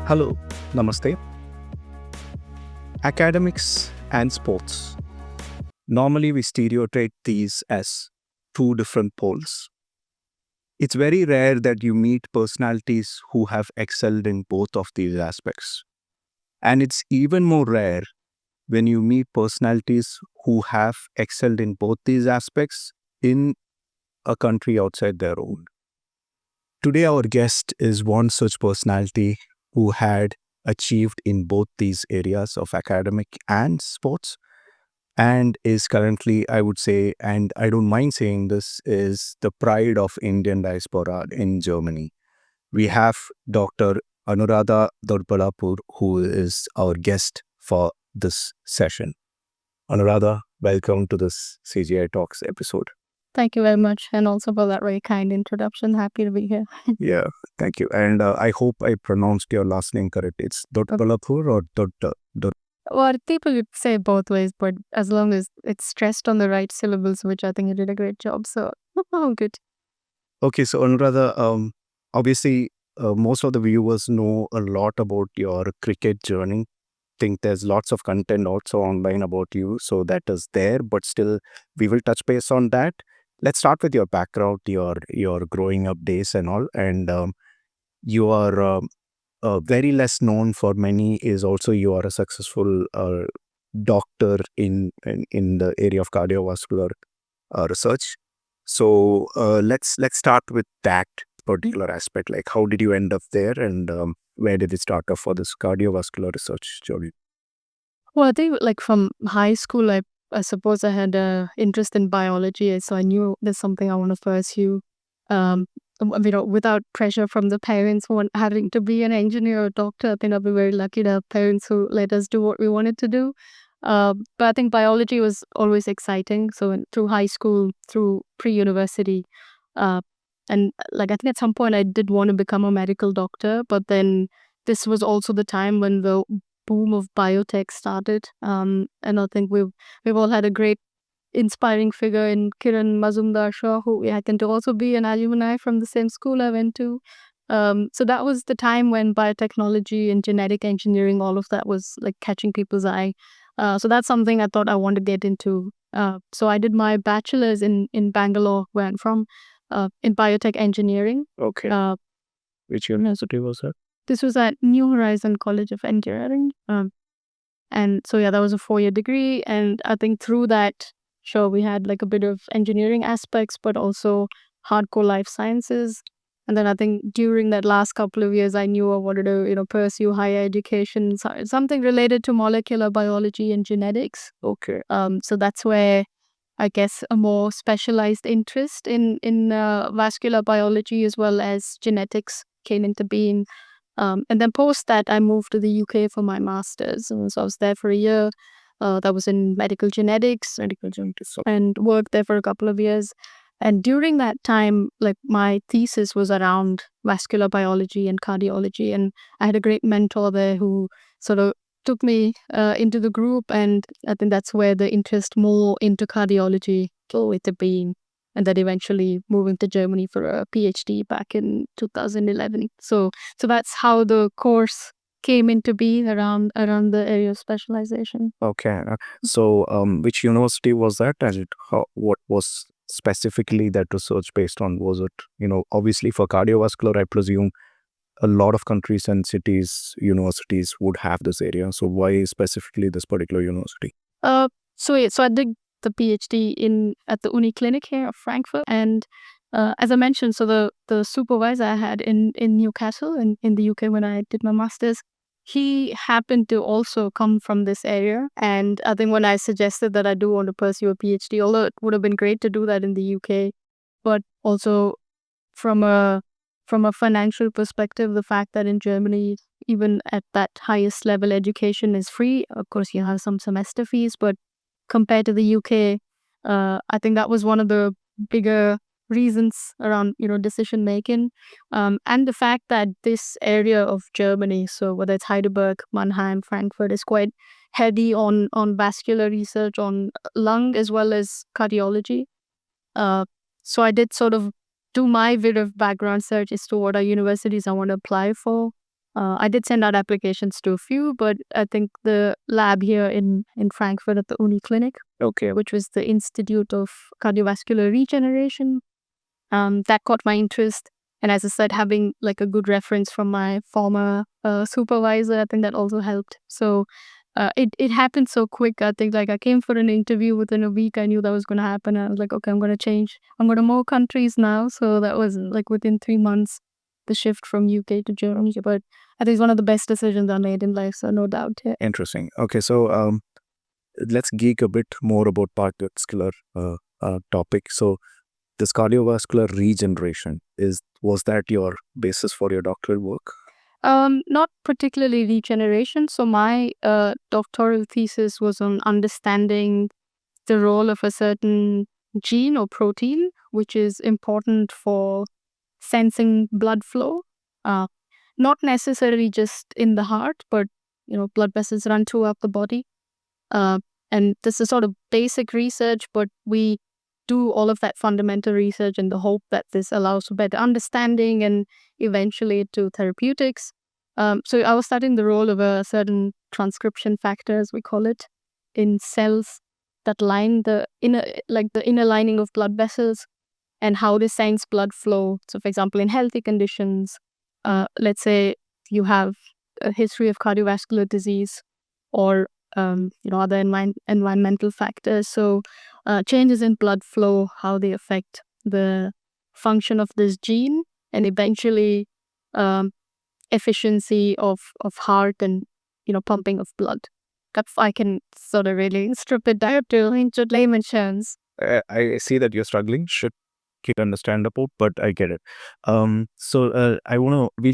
Hello, Namaste. Academics and sports. Normally, we stereotype these as two different poles. It's very rare that you meet personalities who have excelled in both of these aspects. And it's even more rare when you meet personalities who have excelled in both these aspects in a country outside their own. Today, our guest is one such personality who had achieved in both these areas of academic and sports, and is currently, I would say, and I don't mind saying this, is the pride of Indian diaspora in Germany. We have Dr. Anuradha Doddaballapur, who is our guest for this session. Anuradha, welcome to this CGI Talks episode. Thank you very much, and also for that very kind introduction. Happy to be here. Yeah, thank you. And I hope I pronounced your last name correct. It's Doddaballapur or Dodd? Well, people would say both ways, but as long as it's stressed on the right syllables, which I think you did a great job, so good. Okay, so Anuradha, obviously, most of the viewers know a lot about your cricket journey. Think there's lots of content also online about you, so that is there. But still, we will touch base on that. Let's start with your background, your growing up days and all. And you are very less known for many is also you are a successful doctor in the area of cardiovascular research. So let's start with that particular aspect. Like, how did you end up there, and where did it start off for this cardiovascular research journey? Well, I think like from high school, I suppose I had a interest in biology, so I knew there's something I want to pursue. Without pressure from the parents having to be an engineer or doctor. I think I'll be very lucky to have parents who let us do what we wanted to do. But I think biology was always exciting. So through high school, through pre-university, uh, and like I think at some point I did want to become a medical doctor, but then this was also the time when the boom of biotech started. And I think we've all had a great inspiring figure in Kiran Mazumdar-Shaw, who happened to also be an alumni from the same school I went to. So that was the time when biotechnology and genetic engineering, all of that was like catching people's eye. So that's something I thought I wanted to get into. So I did my bachelor's in Bangalore, where I'm from, in biotech engineering. Okay. Which university was that? This was at New Horizon College of Engineering. And so, yeah, that was a 4-year degree. And I think through that, sure, we had like a bit of engineering aspects, but also hardcore life sciences. And then I think during that last couple of years, I knew I wanted to, pursue higher education, something related to molecular biology and genetics. Okay. So that's where I guess a more specialized interest in vascular biology as well as genetics came into being. And then post that, I moved to the UK for my master's. So I was there for a year. That was in medical genetics, and worked there for a couple of years. And during that time, like my thesis was around vascular biology and cardiology. And I had a great mentor there who sort of took me into the group. And I think that's where the interest more into cardiology came into being. And then eventually moving to Germany for a PhD back in 2011. So that's how the course came into being around the area of specialization. Okay. So, which university was that, and what was specifically that research based on? Was it, obviously for cardiovascular, I presume a lot of countries and cities, universities would have this area. So, why specifically this particular university? So I did the PhD at the Uni Clinic here of Frankfurt, and as I mentioned, so the supervisor I had in Newcastle in the UK when I did my master's, he happened to also come from this area. And I think when I suggested that I do want to pursue a PhD, although it would have been great to do that in the UK, but also from a financial perspective, the fact that in Germany, even at that highest level, education is free. Of course, you have some semester fees, but compared to the UK, I think that was one of the bigger reasons around decision making, and the fact that this area of Germany, so whether it's Heidelberg, Mannheim, Frankfurt, is quite heavy on vascular research, on lung as well as cardiology. So I did sort of do my bit of background search as to what are universities I want to apply for. I did send out applications to a few, but I think the lab here in Frankfurt at the Uni Clinic, Okay. which was the Institute of Cardiovascular Regeneration, that caught my interest. And as I said, having like a good reference from my former supervisor, I think that also helped. So it happened so quick. I think like I came for an interview within a week. I knew that was going to happen. I was like, okay, I'm going to change. I'm going to more countries now. So that was like within 3 months, the shift from UK to Germany. But I think it's one of the best decisions I made in life. So no doubt. Yeah. Interesting. Okay, so let's geek a bit more about cardiovascular topic. So this cardiovascular regeneration was that your basis for your doctoral work? Not particularly regeneration. So my doctoral thesis was on understanding the role of a certain gene or protein, which is important for sensing blood flow. Uh, Not necessarily just in the heart, but blood vessels run throughout the body. Uh, and this is sort of basic research, but we do all of that fundamental research in the hope that this allows for better understanding and eventually to therapeutics. So I was studying the role of a certain transcription factor, as we call it, in cells that line the inner lining of blood vessels and how they sense blood flow. So, for example, in healthy conditions, let's say you have a history of cardiovascular disease or other environmental factors. So, changes in blood flow, how they affect the function of this gene, and eventually um, efficiency of heart and pumping of blood. If I can sort of really strip it down to into layman terms. I see that you're struggling. Should get understandable, but I get it. We'll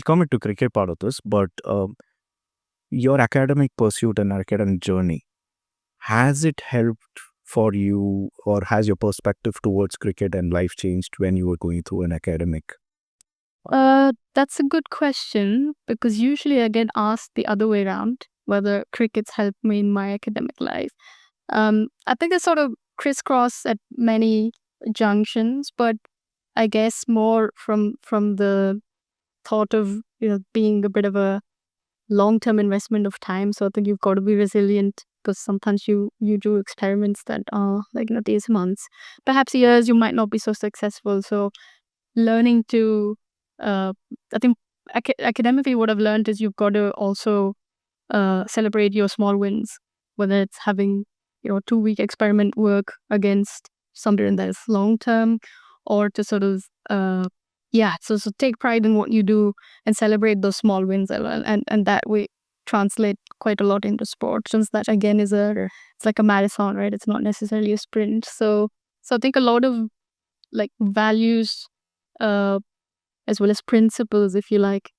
come into cricket part of this, but your academic pursuit and academic journey, has it helped for you, or has your perspective towards cricket and life changed when you were going through an academic? That's a good question because usually I get asked the other way around whether cricket's helped me in my academic life. I think it's sort of crisscross at many junctions, but I guess more from the thought of being a bit of a long-term investment of time. So I think you've got to be resilient because sometimes you do experiments that are like days, months, perhaps years. You might not be so successful. So learning to, I think academically, what I've learned is you've got to also celebrate your small wins, whether it's having 2-week experiment work against something that is long term, or to sort of so take pride in what you do and celebrate those small wins as well, and that way translate quite a lot into sport, since that again it's like a marathon, right? It's not necessarily a sprint. So I think a lot of like values uh as well as principles, if you like,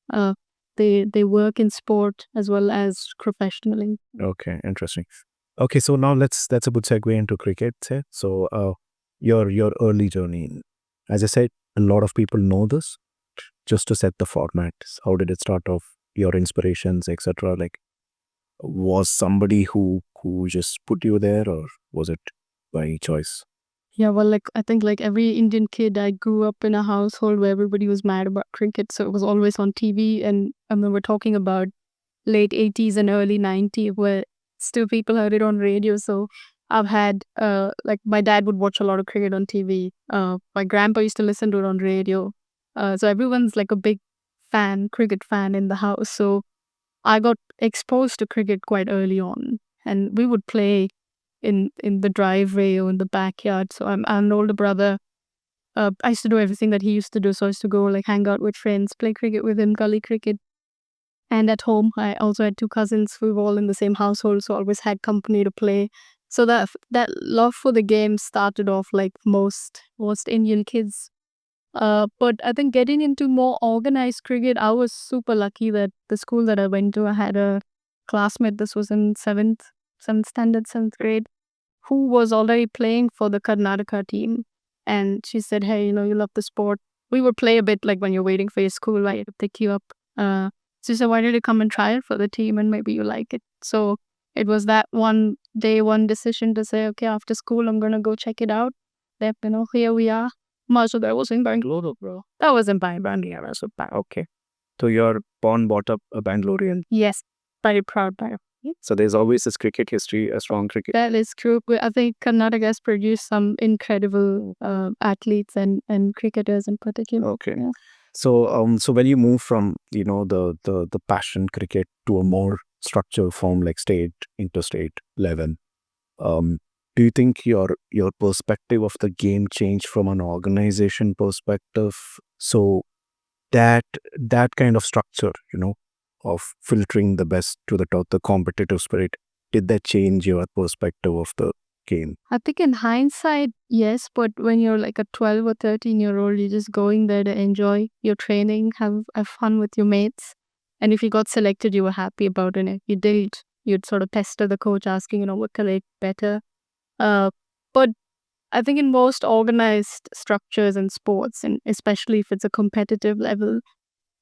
they work in sport as well as professionally. Okay, interesting. Okay, so now that's a good segue into cricket. So, your early journey. As I said, a lot of people know this. Just to set the format, how did it start off? Your inspirations, etc. Like, was somebody who just put you there, or was it by choice? Yeah, well, like I think like every Indian kid, I grew up in a household where everybody was mad about cricket, so it was always on TV. And I mean, we're talking about late 80s and early 90s, where still people heard it on radio. So I've had like my dad would watch a lot of cricket on TV. My grandpa used to listen to it on radio. So everyone's like a big cricket fan in the house. So I got exposed to cricket quite early on, and we would play in the driveway or in the backyard. So I'm an older brother. I used to do everything that he used to do. So I used to go like hang out with friends, play cricket with him, gully cricket. And at home, I also had two cousins who were all in the same household, so I always had company to play. So that love for the game started off like most Indian kids. But I think getting into more organized cricket, I was super lucky that the school that I went to, I had a classmate. This was in seventh standard, seventh grade, who was already playing for the Karnataka team. And she said, "Hey, you love the sport. We would play a bit like when you're waiting for your school, right, to pick you up." So she said, "Why don't you come and try it for the team and maybe you like it?" So it was that one day, one decision to say, "Okay, after school, I'm going to go check it out." That, here we are. Much of that was in Bangalore, bro. That was in Bangalore. Yeah, that's okay. So you're born, brought up a Bangalorean. Yes, very proud by it. So there's always this cricket history, a strong cricket. That is true. I think Karnataka has produced some incredible athletes and cricketers in particular. Okay. Yeah. So when you move from the passion cricket to a more structured form like state, interstate level, do you think your perspective of the game changed from an organization perspective? So that kind of structure, of filtering the best to the top, the competitive spirit, did that change your perspective of the game? I think in hindsight, yes, but when you're like a 12 or 13-year-old, you're just going there to enjoy your training, have fun with your mates. And if you got selected, you were happy about it. If you didn't, you'd sort of pester the coach asking, what can I better? But I think in most organized structures and sports, and especially if it's a competitive level,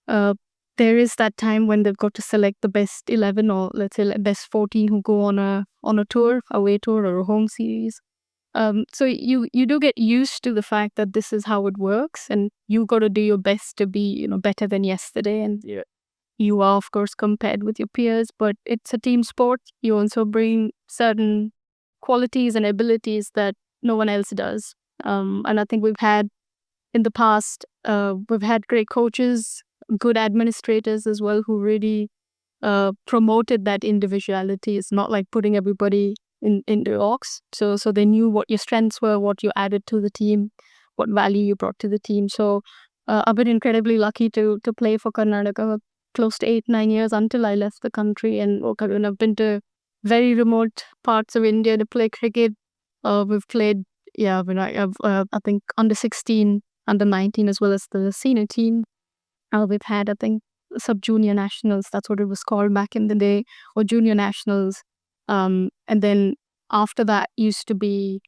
uh, there is that time when they've got to select the best 11 or let's say best 14 who go on a tour, away tour or a home series. So you do get used to the fact that this is how it works, and you got to do your best to be better than yesterday. And Yeah. you are of course compared with your peers, but it's a team sport. You also bring certain qualities and abilities that no one else does. And I think we've had in the past, we've had great coaches, good administrators as well, who really promoted that individuality. It's not like putting everybody in the box. So they knew what your strengths were, what you added to the team, what value you brought to the team. So I've been incredibly lucky to play for Karnataka close to 8-9 years until I left the country. And I've been to very remote parts of India to play cricket. We've played, I think under 16, under 19, as well as the senior team. We've had, I think, sub junior nationals. That's what it was called back in the day, or junior nationals. And then after that used to be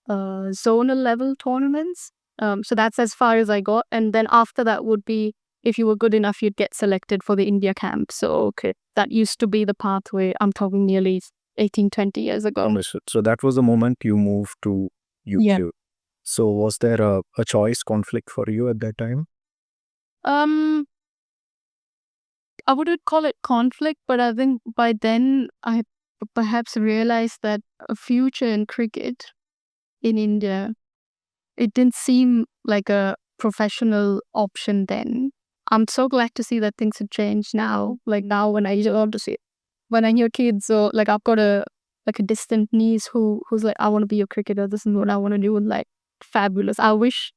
zonal level tournaments. So that's as far as I got. And then after that would be, if you were good enough, you'd get selected for the India camp. So that used to be the pathway. I'm talking nearly 18-20 years ago. Understood. So that was the moment you moved to UK. Yeah. So was there a choice conflict for you at that time? Um, I wouldn't call it conflict, but I think by then I perhaps realized that a future in cricket in India, it didn't seem like a professional option then. I'm so glad to see that things have changed now. Like now when I love to see it. When I hear kids, or like I've got a distant niece who's like, I want to be a cricketer, this is what I want to do, and like fabulous. I wish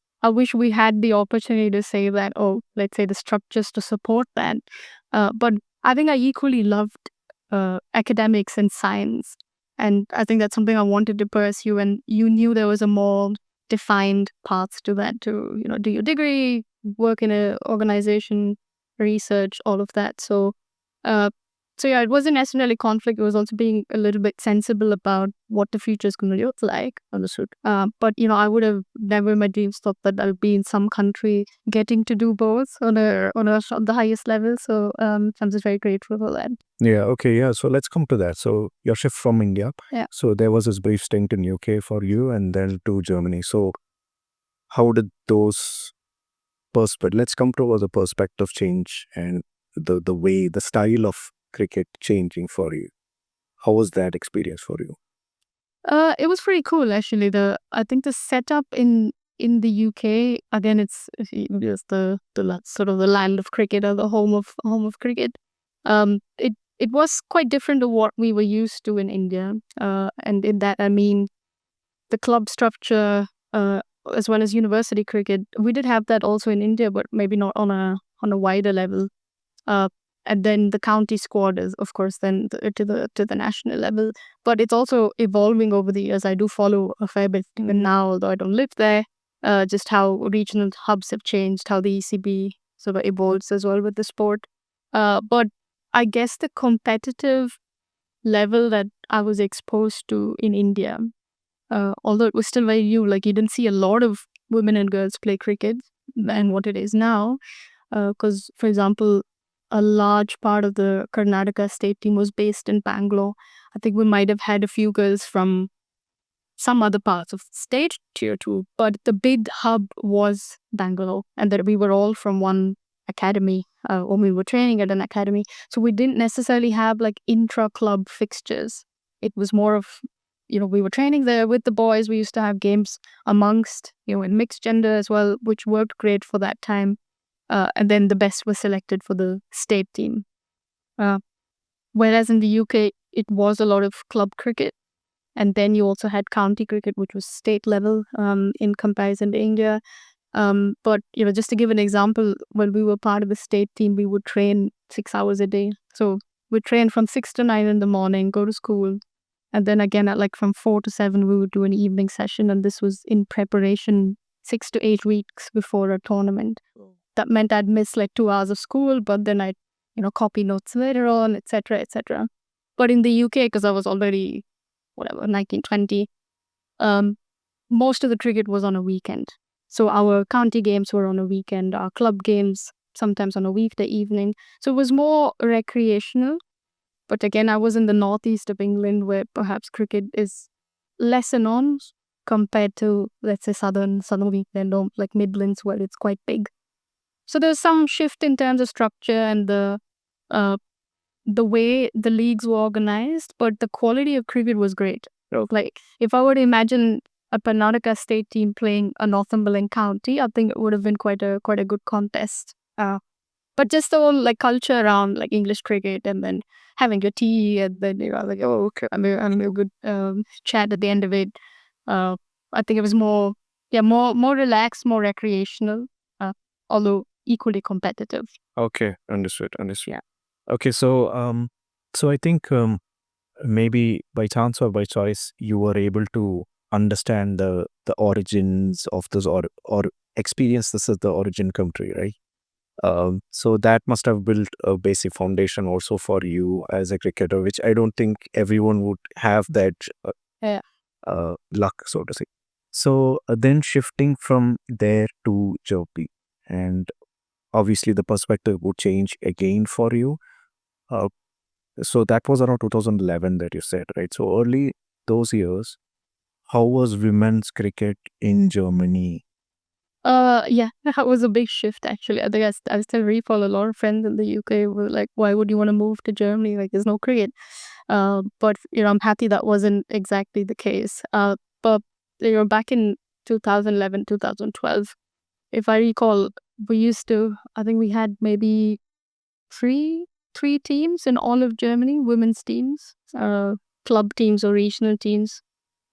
we had the opportunity to say that, oh, let's say the structures to support that. But I think I equally loved academics and science. And I think that's something I wanted to pursue. And you knew there was a more defined path to that, to, do your degree, work in an organization, research, all of that. So yeah, it wasn't necessarily conflict. It was also being a little bit sensible about what the future is going to look like. Understood. But I would have never in my dreams thought that I'll be in some country getting to do both on the highest level. So I'm just very grateful for that. Yeah. Okay. Yeah. So let's come to that. So your shift from India. Yeah. So there was this brief stint in UK for you, and then to Germany. So how did those let's come to the perspective change and the way, the style of cricket changing for you. How was that experience for you? It was pretty cool actually. I think the setup in the UK, again, it's the sort of the land of cricket, or the home of cricket. It was quite different to what we were used to in India. And in that I mean the club structure, as well as university cricket. We did have that also in India, but maybe not on a wider level. And then the county squad is, of course, then to the national level. But it's also evolving over the years. I do follow a fair bit even now, although I don't live there. Just how regional hubs have changed, how the ECB sort of evolves as well with the sport. But I guess the competitive level that I was exposed to in India, although it was still very new, like you didn't see a lot of women and girls play cricket than what it is now. Because, for example, a large part of the Karnataka state team was based in Bangalore. I think we might have had a few girls from some other parts of the state, tier 2, but the big hub was Bangalore, and that we were all from one academy, or we were training at an academy. So we didn't necessarily have like intra-club fixtures. It was more of, we were training there with the boys. We used to have games amongst, in mixed gender as well, which worked great for that time. And then the best was selected for the state team. Whereas in the UK, it was a lot of club cricket. And then you also had county cricket, which was state level in comparison to India. But, just to give an example, when we were part of the state team, we would train 6 hours a day. So we'd train from 6 to 9 in the morning, go to school. And then again, at like from 4 to 7, we would do an evening session. And this was in preparation 6 to 8 weeks before a tournament. That meant I'd miss like 2 hours of school, but then I'd, copy notes later on, etc., etc. But in the UK, because I was already, 19, 20, most of the cricket was on a weekend. So our county games were on a weekend, our club games sometimes on a weekday evening. So it was more recreational. But again, I was in the northeast of England where perhaps cricket is lesser known compared to, let's say, southern England or like Midlands where it's quite big. So there's some shift in terms of structure and the way the leagues were organized, but the quality of cricket was great. Like if I were to imagine a Karnataka state team playing a Northumberland county, I think it would have been quite a good contest. But just the whole like culture around like English cricket and then having your tea and then like, oh, okay, I'm a good chat at the end of it. I think it was more relaxed, more recreational, although equally competitive. Okay, understood. Yeah. Okay, so I think maybe by chance or by choice, you were able to understand the origins of this or experience this as the origin country, right? So that must have built a basic foundation also for you as a cricketer, which I don't think everyone would have that Yeah. luck, so to say. So then shifting from there to Germany, and obviously the perspective would change again for you. So that was around 2011 that you said, right? So early those years, how was women's cricket in Germany? Yeah, that was a big shift actually. I think I still recall a lot of friends in the UK were like, why would you want to move to Germany? Like there's no cricket. But I'm happy that wasn't exactly the case. But back in 2011, 2012, if I recall, I think we had maybe three teams in all of Germany, women's teams, club teams or regional teams,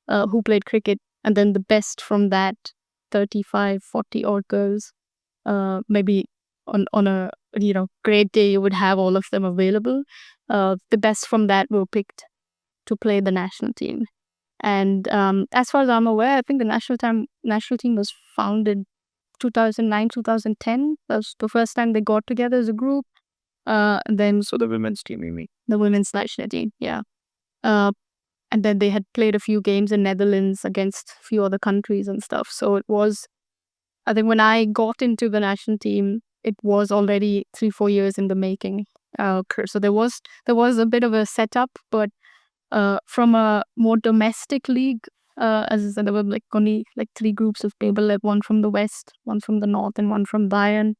who played cricket. And then the best from that, 35, 40 odd girls, maybe on a great day you would have all of them available. The best from that were picked to play the national team. And as far as I'm aware, I think the national team was founded 2009, 2010. That was the first time they got together as a group. And then So the women's team, you mean? the women's national team, yeah. And then they had played a few games in Netherlands against a few other countries and stuff. So it was, I think when I got into the national team, it was already 3-4 years in the making. So there was a bit of a setup, but from a more domestic league, as I said, there were like only like 3 groups of people, like one from the west, one from the north, and one from Bayern.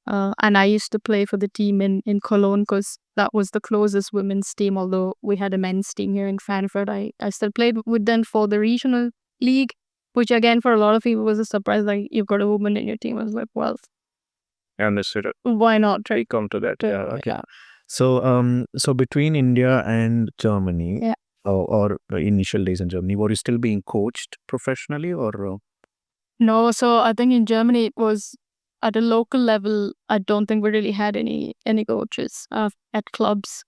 And I used to play for the team in Cologne because that was the closest women's team, although we had a men's team here in Frankfurt. I still played with them for the regional league, which again, for a lot of people was a surprise. Like, you've got a woman in your team. I was like, well, I understood it. why not? We come to that. Yeah. Okay. Yeah. So between India and Germany, Yeah. or the initial days in Germany, were you still being coached professionally, or No, so I think in Germany it was at a local level. I don't think we really had any coaches at clubs.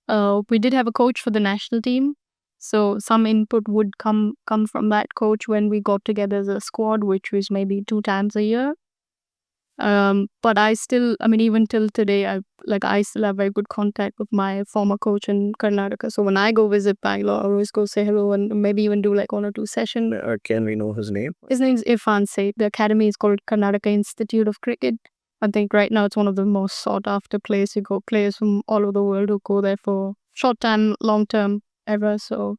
We did have a coach for the national team, so some input would come from that coach when we got together as a squad, which was maybe 2 times a year. But I still, even till today, I still have very good contact with my former coach in Karnataka. So when I go visit Bangalore, I always go say hello and maybe even do like 1 or 2 sessions. can we know his name? His name's Irfan Said. The academy is called Karnataka Institute of Cricket. I think right now it's one of the most sought after places. You go players from all over the world who go there for short time, long term, ever. So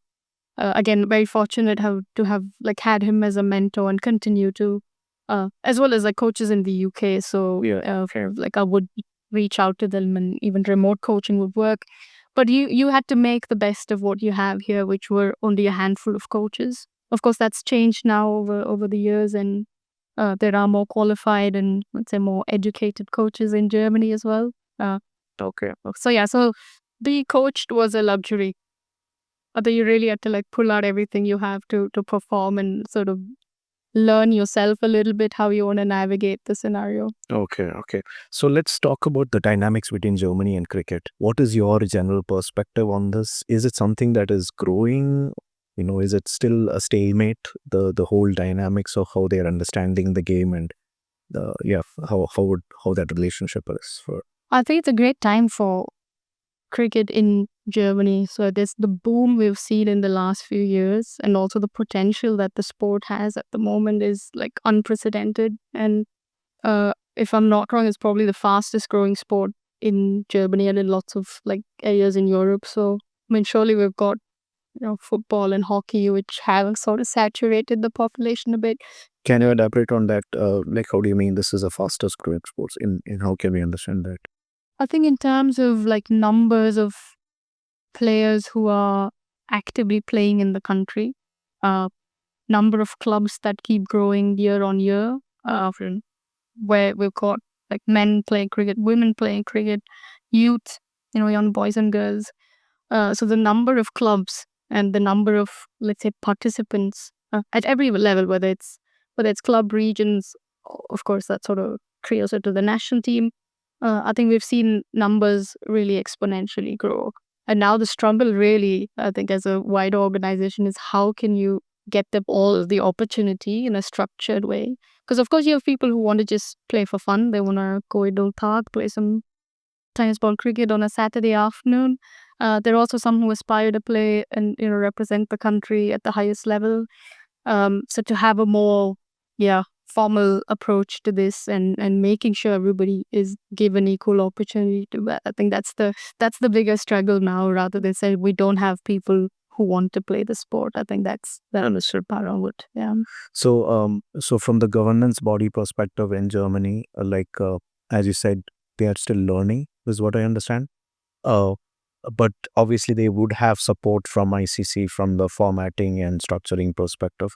again, very fortunate to have like had him as a mentor and continue to as well as like coaches in the UK. So like I would reach out to them, and even remote coaching would work. But you had to make the best of what you have here, which were only a handful of coaches. Of course, that's changed now over the years, and there are more qualified and, let's say, more educated coaches in Germany as well. Okay. So being coached was a luxury. Although you really had to like pull out everything you have to perform and sort of learn yourself a little bit how you want to navigate the scenario. Okay. So let's talk about the dynamics between Germany and cricket. What is your general perspective on this? Is it something that is growing? Is it still a stalemate? The whole dynamics of how they're understanding the game and how that relationship is for. I think it's a great time for cricket in Germany. So there's the boom we've seen in the last few years, and also the potential that the sport has at the moment is like unprecedented. And if I'm not wrong, it's probably the fastest growing sport in Germany and in lots of like areas in Europe. So I mean, surely we've got football and hockey, which have sort of saturated the population a bit. Can you elaborate on that? Like, how do you mean this is the fastest growing sports? In how can we understand that? I think in terms of like numbers of players who are actively playing in the country, number of clubs that keep growing year on year, where we've got like men playing cricket, women playing cricket, youth, young boys and girls. So the number of clubs and the number of, let's say, participants at every level, whether it's club, regions, of course, that sort of trails it to the national team. I think we've seen numbers really exponentially grow. And now the struggle really, I think, as a wider organization is how can you get them all the opportunity in a structured way? Because, of course, you have people who want to just play for fun. They want to go to the park, play some tennis ball cricket on a Saturday afternoon. There are also some who aspire to play and represent the country at the highest level. So to have a more formal approach to this and making sure everybody is given equal opportunity to that, I think that's the bigger struggle now, rather than say we don't have people who want to play the sport. I think that's the part of it. Yeah. So from the governance body perspective in Germany, as you said, they are still learning, is what I understand. But obviously they would have support from ICC from the formatting and structuring perspective.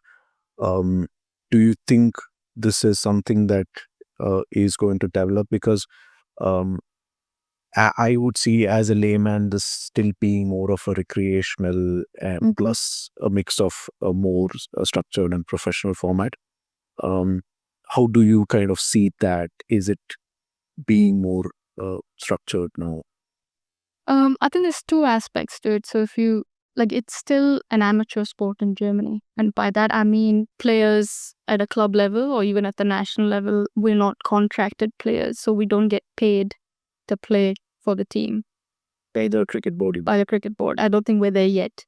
Do you think this is something that is going to develop? Because I would see as a layman this still being more of a recreational plus a mix of a more structured and professional format. How do you kind of see that? Is it being more structured now? I think there's two aspects to it. So if you it's still an amateur sport in Germany, and by that I mean players at a club level or even at the national level, we're not contracted players, so we don't get paid to play for the team By the cricket board. by the cricket board. I don't think we're there yet.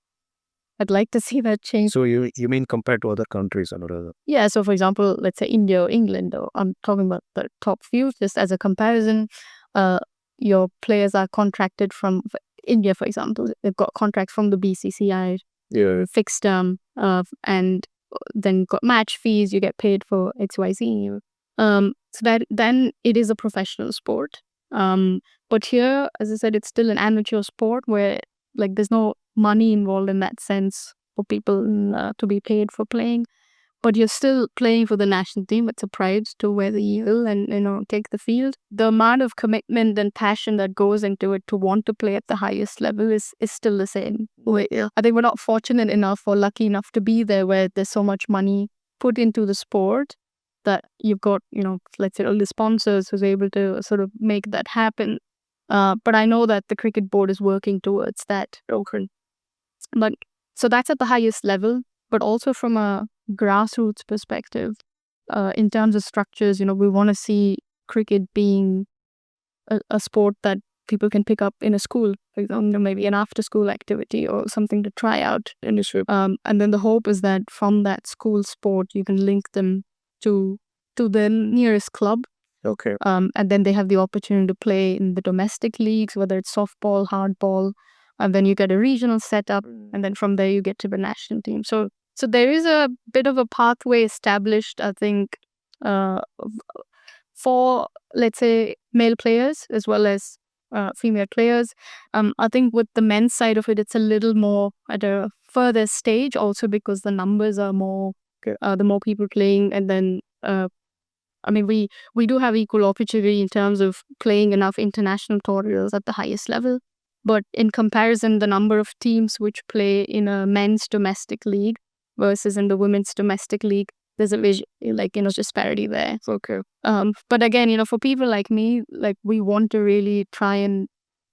I'd like to see that change. So you mean compared to other countries, Anuradha? Yeah, so for example, let's say India or England, or I'm talking about the top few, just as a comparison, your players are contracted from India, for example. They've got contracts from the BCCI, fixed term, and then got match fees. You get paid for XYZ. So that then it is a professional sport. But here, as I said, it's still an amateur sport where there's no money involved in that sense for people to be paid for playing. But you're still playing for the national team. It's a pride to wear the eagle and take the field. The amount of commitment and passion that goes into it to want to play at the highest level is still the same. I think we're not fortunate enough or lucky enough to be there where there's so much money put into the sport that you've got, let's say all the sponsors who's able to sort of make that happen. But I know that the cricket board is working towards that. But so that's at the highest level, but also from a grassroots perspective, in terms of structures, we want to see cricket being a sport that people can pick up in a school, for example, maybe an after-school activity or something to try out. And then the hope is that from that school sport, you can link them to the nearest club. Okay. And then they have the opportunity to play in the domestic leagues, whether it's softball, hardball, and then you get a regional setup, and then from there you get to the national team. So there is a bit of a pathway established, I think, for, let's say, male players as well as female players. I think with the men's side of it, it's a little more at a further stage, also because the numbers are more, the more people playing, and then I mean, we do have equal opportunity in terms of playing enough international tournaments at the highest level. But in comparison, the number of teams which play in a men's domestic league versus in the women's domestic league, there's a disparity there. Okay. But again, for people like me, like, we want to really try and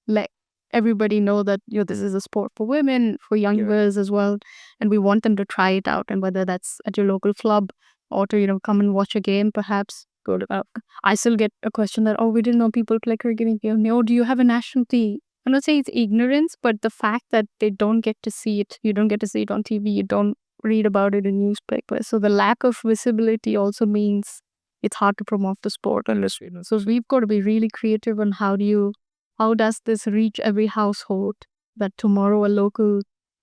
let everybody know that this is a sport for women, for young girls as well, and we want them to try it out. And whether that's at your local club or to come and watch a game, perhaps go to. I still get a question that, oh, we didn't know people play cricket in here. No, do you have a national team? I'm not saying it's ignorance, but the fact that they don't get to see it, you don't get to see it on TV, you don't read about it in newspapers. So the lack of visibility also means it's hard to promote the sport. So we've got to be really creative on how does this reach every household, that tomorrow a local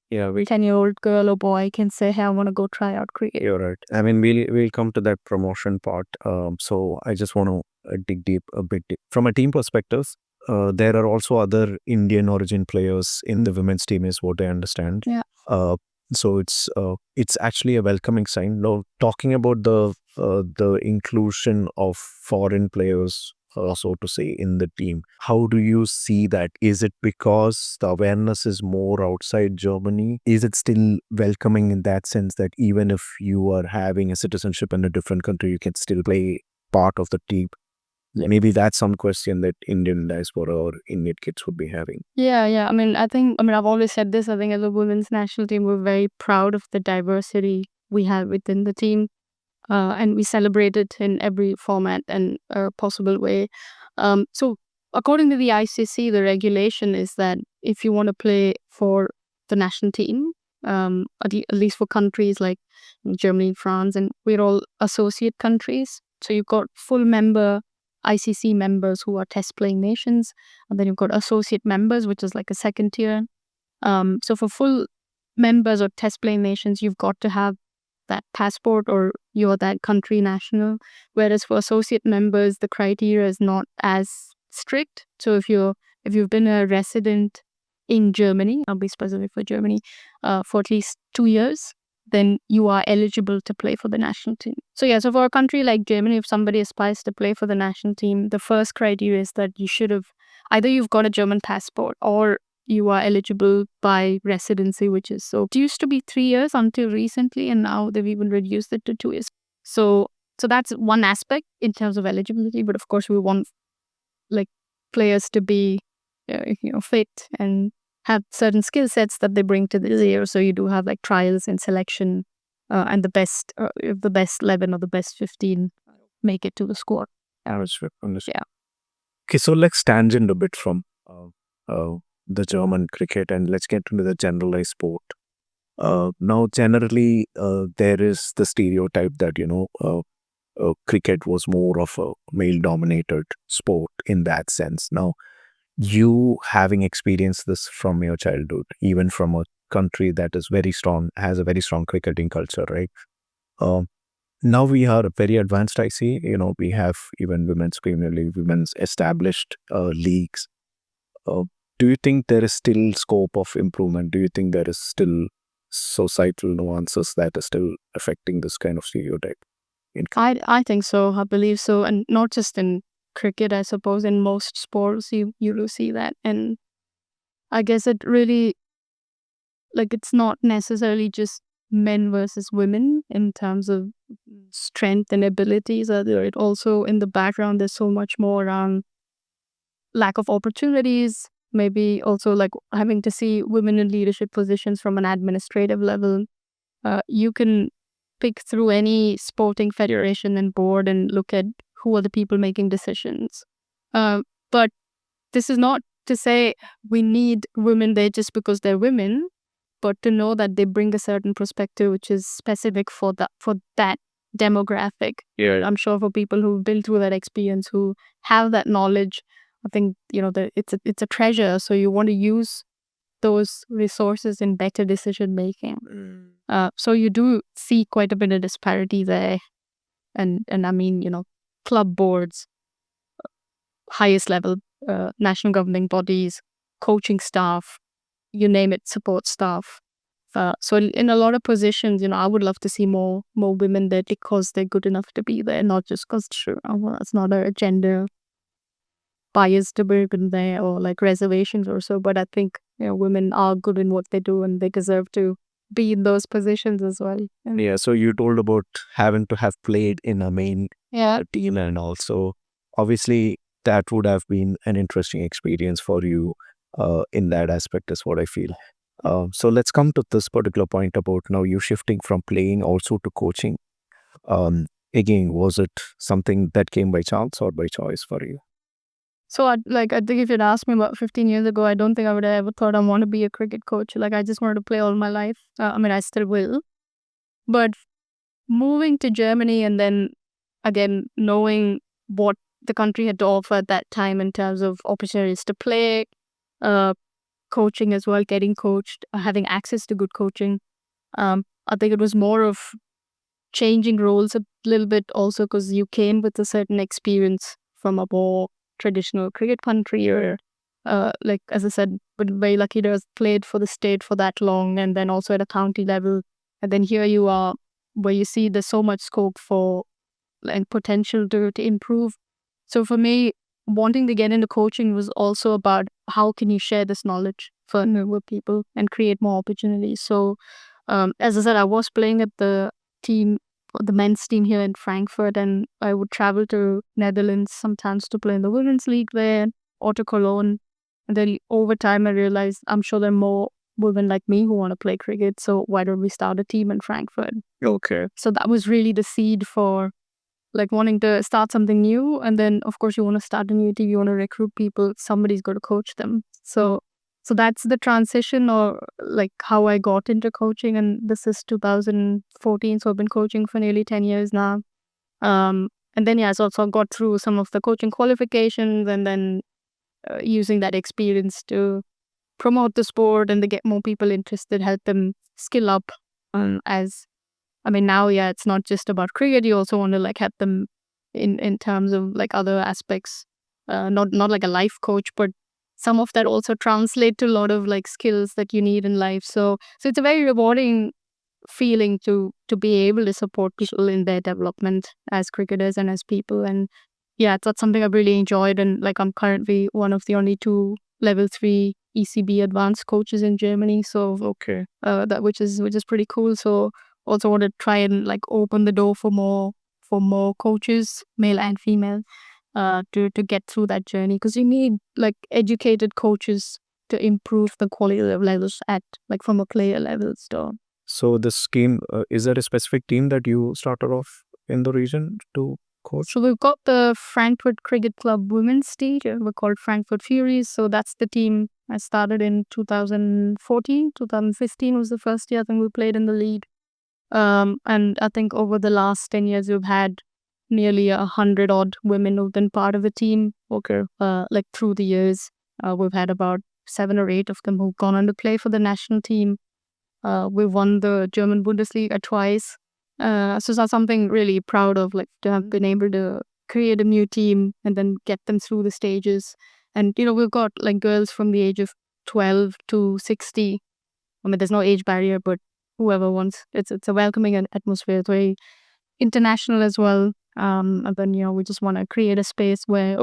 10-year-old girl or boy can say, hey, I want to go try out cricket. You're right. I mean, we'll come to that promotion part. So I just want to dig deep a bit. From a team perspective, there are also other Indian origin players in the women's team, is what I understand. Yeah. So it's actually a welcoming sign. Now, talking about the inclusion of foreign players, so to say, in the team, how do you see that? Is it because the awareness is more outside Germany? Is it still welcoming in that sense that even if you are having a citizenship in a different country, you can still play part of the team? Maybe that's some question that Indian diaspora or Indian kids would be having. Yeah. I mean, I've always said this. I think as a women's national team, we're very proud of the diversity we have within the team. And we celebrate it in every format and possible way. So according to the ICC, the regulation is that if you want to play for the national team, at least for countries like Germany, France, and we're all associate countries. So you've got full member ICC members who are test playing nations, and then you've got associate members, which is like a second tier. So for full members or test playing nations, you've got to have that passport or you're that country national. Whereas for associate members, the criteria is not as strict. So if you've been a resident in Germany, I'll be specific for Germany, for at least 2 years, then you are eligible to play for the national team. So yeah, so for a country like Germany, if somebody aspires to play for the national team, the first criteria is that you should have either you've got a German passport or you are eligible by residency, which is, so it used to be 3 years until recently, and now they've even reduced it to 2 years. So that's one aspect in terms of eligibility. But of course, we want like players to be fit and have certain skill sets that they bring to the year. So you do have like trials and selection, and the best 11 or the best 15 make it to the squad. Yeah. Yeah. Okay, so let's tangent a bit from the German cricket and let's get into the generalized sport. Now, generally, there is the stereotype that, cricket was more of a male-dominated sport in that sense. Now, you having experienced this from your childhood, even from a country that is very strong, has a very strong cricketing culture, right? Now we are very advanced, I see. We have even women's Premier League, women's established leagues. Do you think there is still scope of improvement? Do you think there is still societal nuances that are still affecting this kind of stereotype? I think so. I believe so. And not just in cricket, I suppose in most sports you do see that. And I guess it really, like, it's not necessarily just men versus women in terms of strength and abilities. It also, in the background, there's so much more around lack of opportunities, maybe also like having to see women in leadership positions from an administrative level. You can pick through any sporting federation and board and look at who are the people making decisions. But this is not to say we need women there just because they're women, but to know that they bring a certain perspective which is specific for that demographic. Yeah. I'm sure for people who've been through that experience, who have that knowledge, I think it's a treasure. So you want to use those resources in better decision making. So you do see quite a bit of disparity there. And I mean, club boards, highest level, national governing bodies, coaching staff, you name it, support staff. So in a lot of positions, I would love to see more women there because they're good enough to be there, not just because well, it's not a gender biased debate in there or like reservations or so. But I think women are good in what they do and they deserve to be in those positions as well. Yeah, so you told about having to have played in a main Yeah. team, and also obviously that would have been an interesting experience for you in that aspect, is what I feel. So let's come to this particular point about now you shifting from playing also to coaching. Again, was it something that came by chance or by choice for you? So I think if you'd asked me about 15 years ago, I don't think I would have ever thought I want to be a cricket coach. Like I just wanted to play all my life. I mean, I still will. But moving to Germany and then again knowing what the country had to offer at that time in terms of opportunities to play, uh, coaching as well, getting coached, having access to good coaching. I think it was more of changing roles a little bit also because you came with a certain experience from a more traditional cricket country or like as I said, been very lucky to have played for the state for that long and then also at a county level. And then here you are where you see there's so much scope for and potential to improve. So for me, wanting to get into coaching was also about how can you share this knowledge further with people and create more opportunities. So as I said, I was playing at team, the men's team here in Frankfurt, and I would travel to Netherlands sometimes to play in the women's league there, or to Cologne. And then over time, I realized I'm sure there are more women like me who want to play cricket. So why don't we start a team in Frankfurt? Okay. So that was really the seed for like wanting to start something new. And then, of course, you want to start a new team, you want to recruit people, somebody's got to coach them. So that's the transition or like how I got into coaching. And this is 2014. So I've been coaching for nearly 10 years now. And then, yeah, so also got through some of the coaching qualifications and then using that experience to promote the sport and to get more people interested, help them skill up as I mean, now, yeah, it's not just about cricket. You also want to like help them in terms of like other aspects. Not like a life coach, but some of that also translate to a lot of like skills that you need in life. So it's a very rewarding feeling to be able to support people in their development as cricketers and as people. And yeah, that's something I've really enjoyed. And like I'm currently one of the only two level 3 ECB advanced coaches in Germany. So Okay. that which is pretty cool. So also want to try and like open the door for more coaches, male and female, to get through that journey because you need like educated coaches to improve the quality of levels at like from a player level. So this team, is there a specific team that you started off in the region to coach? So we've got the Frankfurt Cricket Club women's team. We're called Frankfurt Furies. So that's the team I started in 2014. 2015 was the first year I think we played in the league. And I think over the last 10 years, we've had nearly 100 odd women who've been part of the team. Okay. Like through the years, we've had about 7 or 8 of them who've gone on to play for the national team. We've won the German Bundesliga twice. So that's something really proud of, like to have been able to create a new team and then get them through the stages. And, we've got like girls from the age of 12 to 60. I mean, there's no age barrier, but whoever wants, it's a welcoming atmosphere. It's very international as well. And then, we just want to create a space where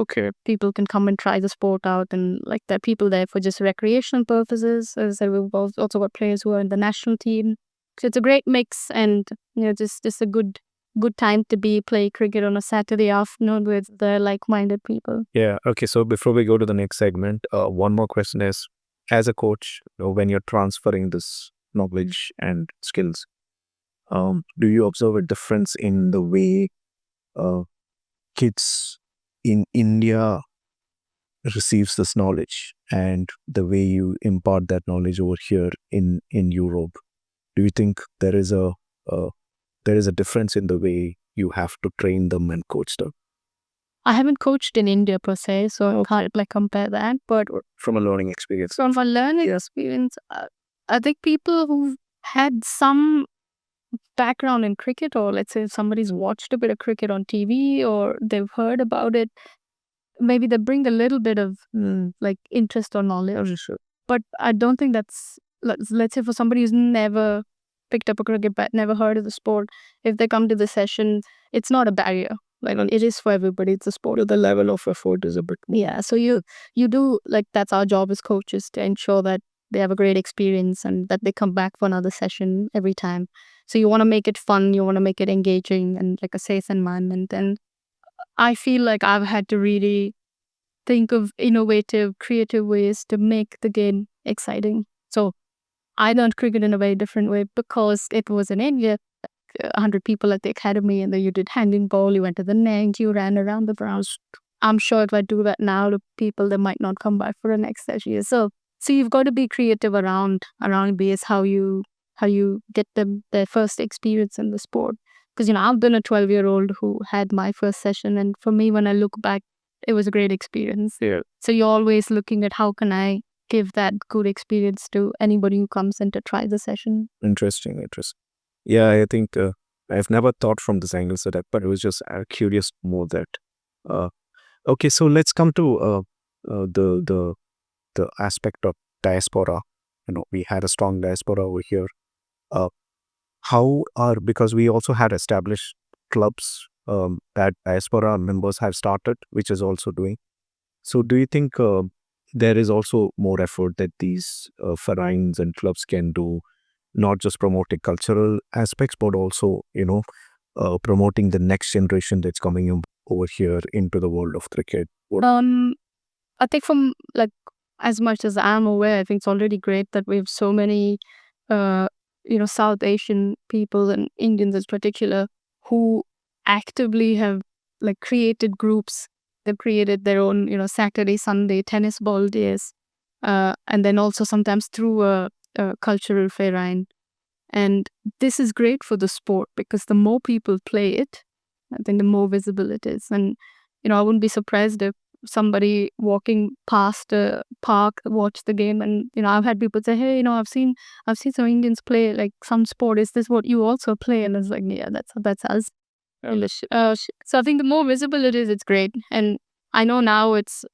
people can come and try the sport out and like there are people there for just recreational purposes. As I said, we've also got players who are in the national team. So it's a great mix and, just a good time to play cricket on a Saturday afternoon with the like-minded people. Yeah. Okay. So before we go to the next segment, one more question is, as a coach, when you're transferring this knowledge and skills, do you observe a difference in the way kids in India receives this knowledge and the way you impart that knowledge over here in Europe? Do you think there is a difference in the way you have to train them and coach them? I haven't coached in India per se, so I can't like compare that. But From a learning experience. from a learning experience, I think people who've had some background in cricket, or let's say somebody's watched a bit of cricket on TV or they've heard about it, maybe they bring a little bit of like interest or knowledge. But I don't think that's, let's say for somebody who's never picked up a cricket bat, never heard of the sport, if they come to the session, it's not a barrier. Like it is for everybody. It's a sport. The level of effort is a bit more. Yeah. So you do, like, that's our job as coaches, to ensure that they have a great experience and that they come back for another session every time. So you want to make it fun, you want to make it engaging and like a safe environment. And I feel like I've had to really think of innovative, creative ways to make the game exciting. So I learned cricket in a very different way because it was in India. 100 people at the academy, and then you did handing ball, you went to the net, you ran around the grounds. I'm sure if I do that now to people, they might not come back for the next session. So you've got to be creative around ways how you get them their first experience in the sport. Because I've been a 12-year-old who had my first session, and for me, when I look back, it was a great experience. Yeah. So you're always looking at how can I give that good experience to anybody who comes in to try the session. Interesting. Yeah, I think I've never thought from this angle, so that, but I was just curious more that. Okay, so let's come to the aspect of diaspora. We had a strong diaspora over here. Because we also had established clubs that diaspora members have started, which is also doing. So do you think there is also more effort that these vereins and clubs can do, not just promoting cultural aspects, but also, promoting the next generation that's coming over here into the world of cricket? I think from, like, as much as I'm aware, I think it's already great that we have so many, South Asian people and Indians in particular who actively have like created groups. They've created their own, Saturday, Sunday tennis ball days, and then also sometimes through a cultural fair. And this is great for the sport because the more people play it, I think the more visible it is. And, I wouldn't be surprised if somebody walking past a park watched the game, and, I've had people say, hey, I've seen some Indians play like some sport. Is this what you also play? And it's like, yeah, that's us. So I think the more visible it is, it's great. And I know now it's,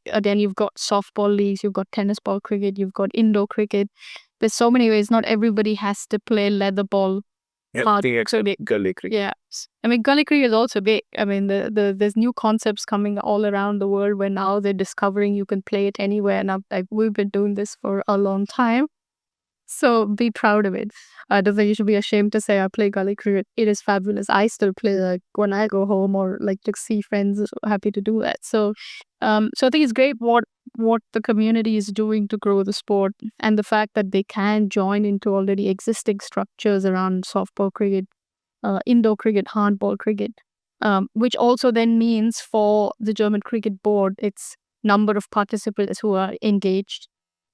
again, you've got softball leagues, you've got tennis ball cricket, you've got indoor cricket. There's so many ways. Not everybody has to play leather ball. Gully cricket. Yeah. I mean, gully cricket is also big. I mean, there's new concepts coming all around the world where now they're discovering you can play it anywhere. And we've been doing this for a long time. So be proud of it. I don't think you should be ashamed to say I play gully cricket. It is fabulous. I still play, like, when I go home or like to see friends. Happy to do that. So I think it's great what the community is doing to grow the sport, and the fact that they can join into already existing structures around softball cricket, indoor cricket, hardball cricket, which also then means for the German Cricket Board, it's number of participants who are engaged,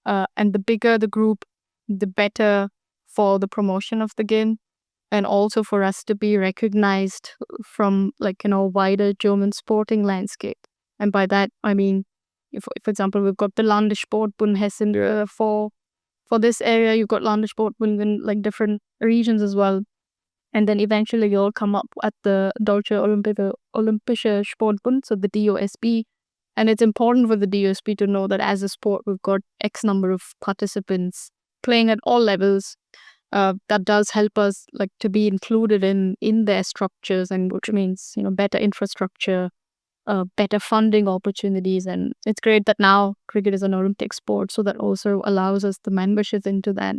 and the bigger the group, the better for the promotion of the game, and also for us to be recognized from, like, wider German sporting landscape. And by that, I mean, if, for example, we've got the Landessportbund Hessen for this area, you've got Landessportbund in like different regions as well. And then eventually you'll come up at the Deutsche Olympische Sportbund, so the DOSB. And it's important for the DOSB to know that as a sport, we've got X number of participants playing at all levels. That does help us, like, to be included in their structures, and which means, better infrastructure, better funding opportunities. And it's great that now cricket is an Olympic sport, so that also allows us the membership into that.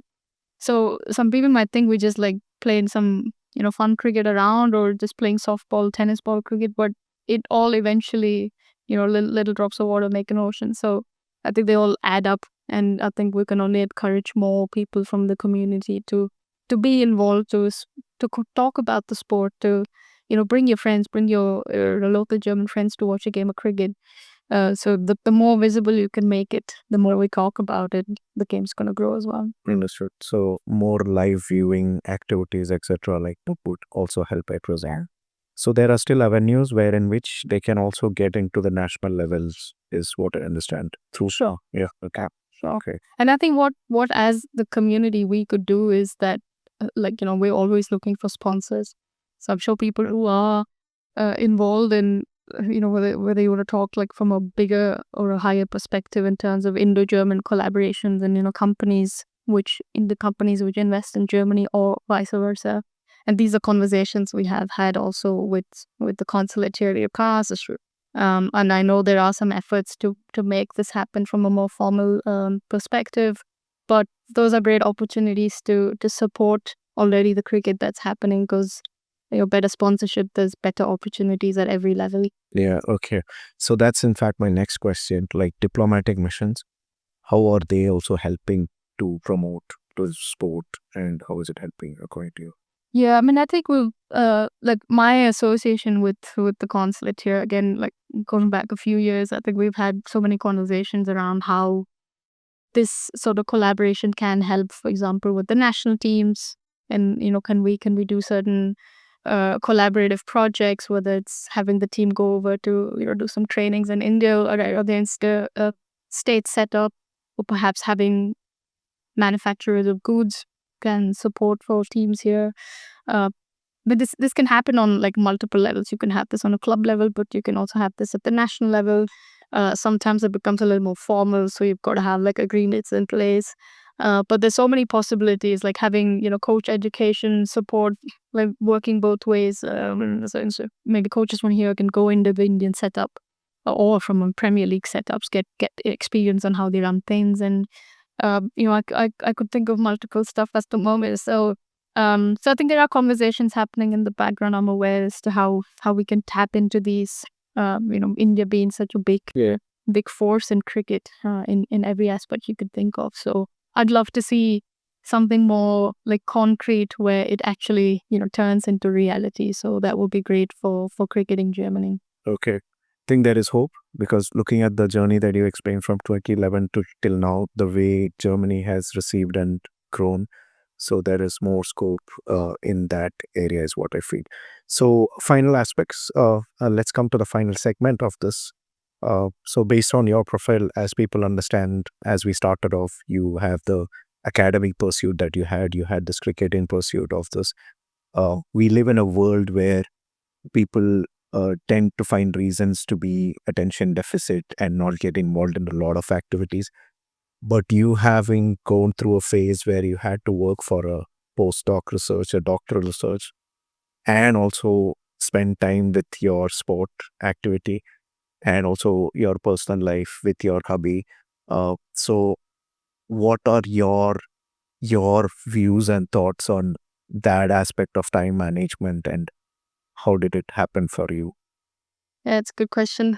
So some people might think we just like playing some, fun cricket around, or just playing softball, tennis ball cricket, but it all eventually, little drops of water make an ocean. So I think they all add up, and I think we can only encourage more people from the community to be involved, to talk about the sport, to, bring your friends, bring your local German friends to watch a game of cricket. So the more visible you can make it, the more we talk about it, the game's going to grow as well. Understood. So more live viewing activities, etc., like that would also help, I presume. So there are still avenues in which they can also get into the national levels, is what I understand. Through. Sure. Yeah. Okay. Sure. Okay. And I think what as the community we could do is that we're always looking for sponsors. So I'm sure people who are involved in, whether you want to talk like from a bigger or a higher perspective in terms of Indo-German collaborations and, companies which invest in Germany or vice versa. And these are conversations we have had also with the consulate here at Karlsruhe. And I know there are some efforts to make this happen from a more formal perspective, but those are great opportunities to support already the cricket that's happening, because better sponsorship, there's better opportunities at every level. Yeah, okay. So that's in fact my next question. Like diplomatic missions, how are they also helping to promote the sport, and how is it helping according to you? Yeah, I mean, I think we've like my association with the consulate here, again, like going back a few years, I think we've had so many conversations around how this sort of collaboration can help, for example, with the national teams, and can we do certain collaborative projects, whether it's having the team go over to do some trainings in India or against the state setup, or perhaps having manufacturers of goods can support for teams here. Uh, but this can happen on like multiple levels. You can have this on a club level, but you can also have this at the national level. Sometimes it becomes a little more formal, so you've got to have like agreements in place. But there's so many possibilities, like having coach education support, like working both ways. So maybe coaches from here can go into the Indian setup, or from a Premier League setups, get experience on how they run things. And I could think of multiple stuff at the moment. So I think there are conversations happening in the background. I'm aware as to how we can tap into these. India being such a big force in cricket, in every aspect you could think of. So I'd love to see something more like concrete, where it actually turns into reality. So that would be great for cricket in Germany. Okay. Think there is hope, because looking at the journey that you explained from 2011 to till now, the way Germany has received and grown, so there is more scope in that area is what I feel. So final aspects, let's come to the final segment of this. So based on your profile, as people understand, as we started off, you have the academic pursuit that you had this cricketing pursuit of this. We live in a world where people tend to find reasons to be attention deficit and not get involved in a lot of activities. But you having gone through a phase where you had to work for a postdoc research, a doctoral research, and also spend time with your sport activity and also your personal life with your hubby. So what are your views and thoughts on that aspect of time management, and how did it happen for you? Yeah, it's a good question.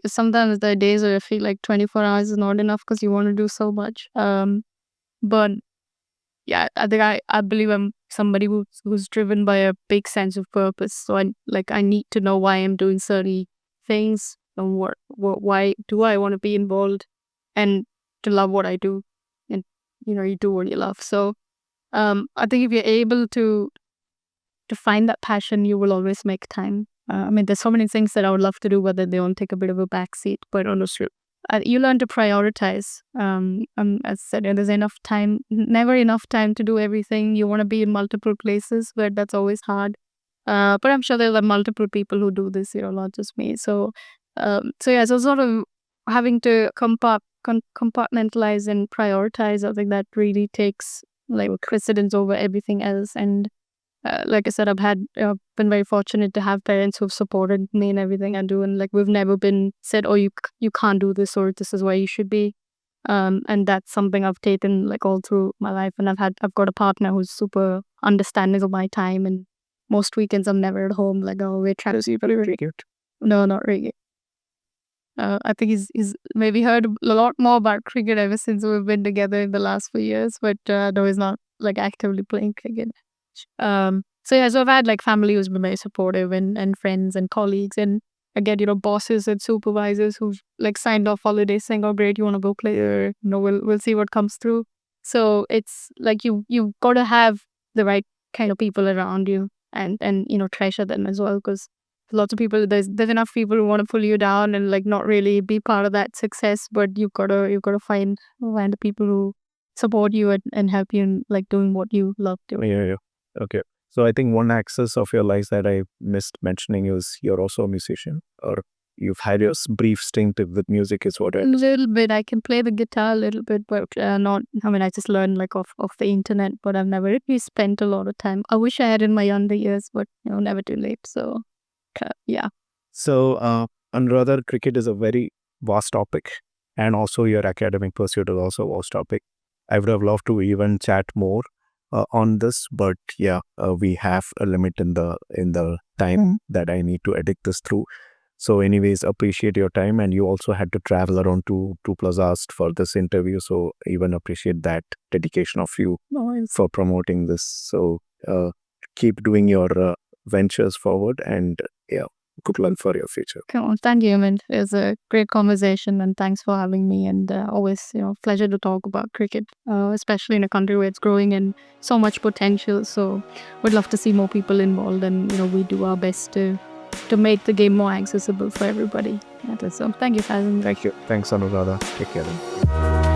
Sometimes there are days where I feel like 24 hours is not enough because you want to do so much. But yeah, I think I believe I'm somebody who's driven by a big sense of purpose. So I need to know why I'm doing certain things, and why do I want to be involved, and to love what I do, and you do what you love. So I think if you're able to find that passion, you will always make time. I mean, there's so many things that I would love to do, whether they don't take a bit of a backseat. But honestly, you learn to prioritize. As I said, there's enough time, never enough time to do everything. You want to be in multiple places, but that's always hard. But I'm sure there are multiple people who do this, not just me. So so sort of having to compartmentalize and prioritize. I think that really takes like precedence over everything else. And like I said, been very fortunate to have parents who've supported me in everything I do, and like we've never been said, "Oh, you can't do this," or "This is where you should be." And that's something I've taken like all through my life, and I've got a partner who's super understanding of my time, and most weekends I'm never at home. Like, oh, we're trying to see very cute. No, not really. I think he's maybe heard a lot more about cricket ever since we've been together in the last few years, but no, he's not like actively playing cricket. So I've had like family who's been very supportive, and friends and colleagues, and again, bosses and supervisors who've like signed off holidays saying, "Oh, great, you want to go play?" Or, we'll see what comes through. So it's like you've got to have the right kind of people around you, and treasure them as well, because lots of people, there's enough people who want to pull you down and like not really be part of that success, but you've got to find the people who support you and help you in like doing what you love doing. Yeah. Okay. So I think one axis of your life that I missed mentioning is you're also a musician, or you've had your brief stint with music, is what A I. little bit. I can play the guitar a little bit, but not. I mean, I just learned like off the internet, but I've never really spent a lot of time. I wish I had in my younger years, but never too late. So, yeah. So, Anuradha, cricket is a very vast topic, and also your academic pursuit is also a vast topic. I would have loved to even chat more on this, but yeah, we have a limit in the time that I need to edit this through. So, anyways, appreciate your time, and you also had to travel around 2+ hours for this interview. So, even appreciate that dedication of you for promoting this. So, keep doing your ventures forward, and yeah, good luck for your future. Cool. Thank you, Mint. It was a great conversation, and thanks for having me. And always, pleasure to talk about cricket, especially in a country where it's growing and so much potential. So, we'd love to see more people involved, and we do our best to make the game more accessible for everybody. So, thank you, Fazan. Thank you. Thanks, Anuradha. Take care then.